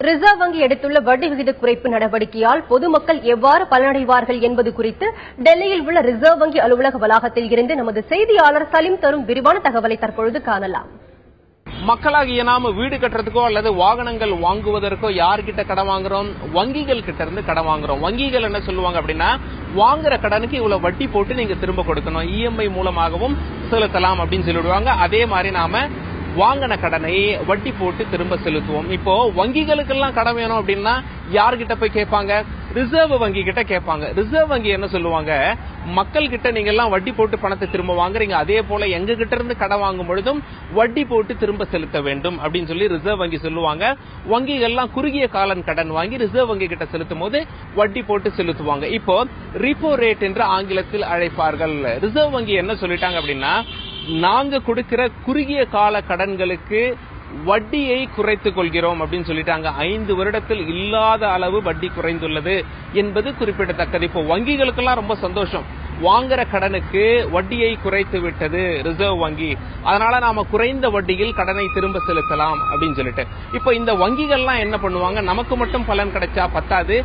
Reserve வங்கி எடுத்துள்ள வட்டி விகித குறைப்பு நடவடிக்கையால் பொதுமக்கள் எவ்வாறு பலனடைவார்கள் என்பது குறித்து டெல்லியில் உள்ள ரிசர்வ் வங்கி அலுவலக வளாகத்தில் இருந்து நமது செய்தியாளர் சலீம் தரும் விரிவான தகவலை தற்பொழுது காணலாம். மக்களாகிய நாம வீடு கட்டுறதுக்கோ அல்லது வாகனங்கள் வாங்குவதற்கோ யார்கிட்ட கடன் வாங்குறோம்? வங்கிகள் கிட்ட இருந்து கடன் வாங்குறோம். வங்கிகள் என்ன சொல்லுவாங்க அப்படின்னா, வாங்குற கடனுக்கு இவ்வளவு வட்டி போட்டு நீங்க திரும்ப கொடுக்கணும், இஎம்ஐ மூலமாகவும் செலுத்தலாம் அப்படின்னு சொல்லிடுவாங்க. அதே மாதிரி நாம வாங்கின கடனை வட்டி போட்டு திரும்ப செலுத்துவோம். இப்போ வங்கிகளுக்கெல்லாம் கடன் வேணும் அப்படின்னா யார்கிட்ட போய் கேட்பாங்க? ரிசர்வ் வங்கி கிட்ட கேட்பாங்க. ரிசர்வ் வங்கி என்ன சொல்லுவாங்க, மக்கள் கிட்ட நீங்க எல்லாம் வட்டி போட்டு பணத்தை திரும்ப வாங்குறீங்க, அதே போல எங்க கிட்ட இருந்து கடன் வாங்கும் பொழுதும் வட்டி போட்டு திரும்ப செலுத்த வேண்டும் அப்படின்னு சொல்லி ரிசர்வ் வங்கி சொல்லுவாங்க. வங்கிகள்லாம் குறுகிய கால கடன் வாங்கி ரிசர்வ் வங்கி கிட்ட செலுத்தும் போது வட்டி போட்டு செலுத்துவாங்க. இப்போ ரிப்போ ரேட் என்று ஆங்கிலத்தில் அழைப்பார்கள். ரிசர்வ் வங்கி என்ன சொல்லிட்டாங்க அப்படின்னா, நாங்க கொடுக்கிற குறுகிய கால கடன்களுக்கு வட்டியை குறைத்துக் கொள்கிறோம் அப்படின்னு சொல்லிட்டாங்க. 5 வருடத்தில் இல்லாத அளவு வட்டி குறைந்துள்ளது என்பது குறிப்பிடத்தக்கது. இப்போ வங்கிகளுக்கெல்லாம் ரொம்ப சந்தோஷம், வாங்குற கடனுக்கு வட்டியை குறைத்து விட்டது ரிசர்வ் வங்கி, அதனால நாம குறைந்த வட்டியில் கடனை திரும்ப செலுத்தலாம் அப்படின்னு சொல்லிட்டு. இப்போ இந்த வங்கிகள்லாம் என்ன பண்ணுவாங்க, நமக்கு மட்டும் பலன் கிடைச்சா பத்தாது,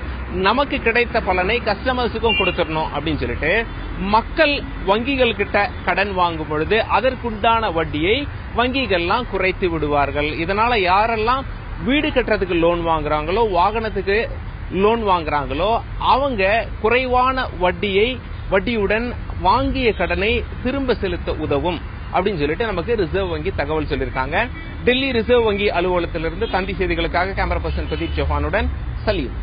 நமக்கு கிடைத்த பலனை கஸ்டமர்ஸுக்கும் கொடுத்துடணும் அப்படின்னு சொல்லிட்டு மக்கள் வங்கிகள் கிட்ட கடன் வாங்கும் பொழுது அதற்குண்டான வட்டியை வங்கிகள்லாம் குறைத்து விடுவார்கள். இதனால யாரெல்லாம் வீடு கட்டுறதுக்கு லோன் வாங்குறாங்களோ, வாகனத்துக்கு லோன் வாங்குறாங்களோ, அவங்க குறைவான வட்டியுடன் வாங்கிய கடனை திரும்ப செலுத்த உதவும் அப்படின்னு சொல்லிட்டு நமக்கு ரிசர்வ் வங்கி தகவல் சொல்லியிருக்காங்க. டெல்லி ரிசர்வ் வங்கி அலுவலகத்திலிருந்து தந்தி செய்திகளுக்காக கேமரா பர்சன் பிரதீப் சௌஹானுடன் சலீம்.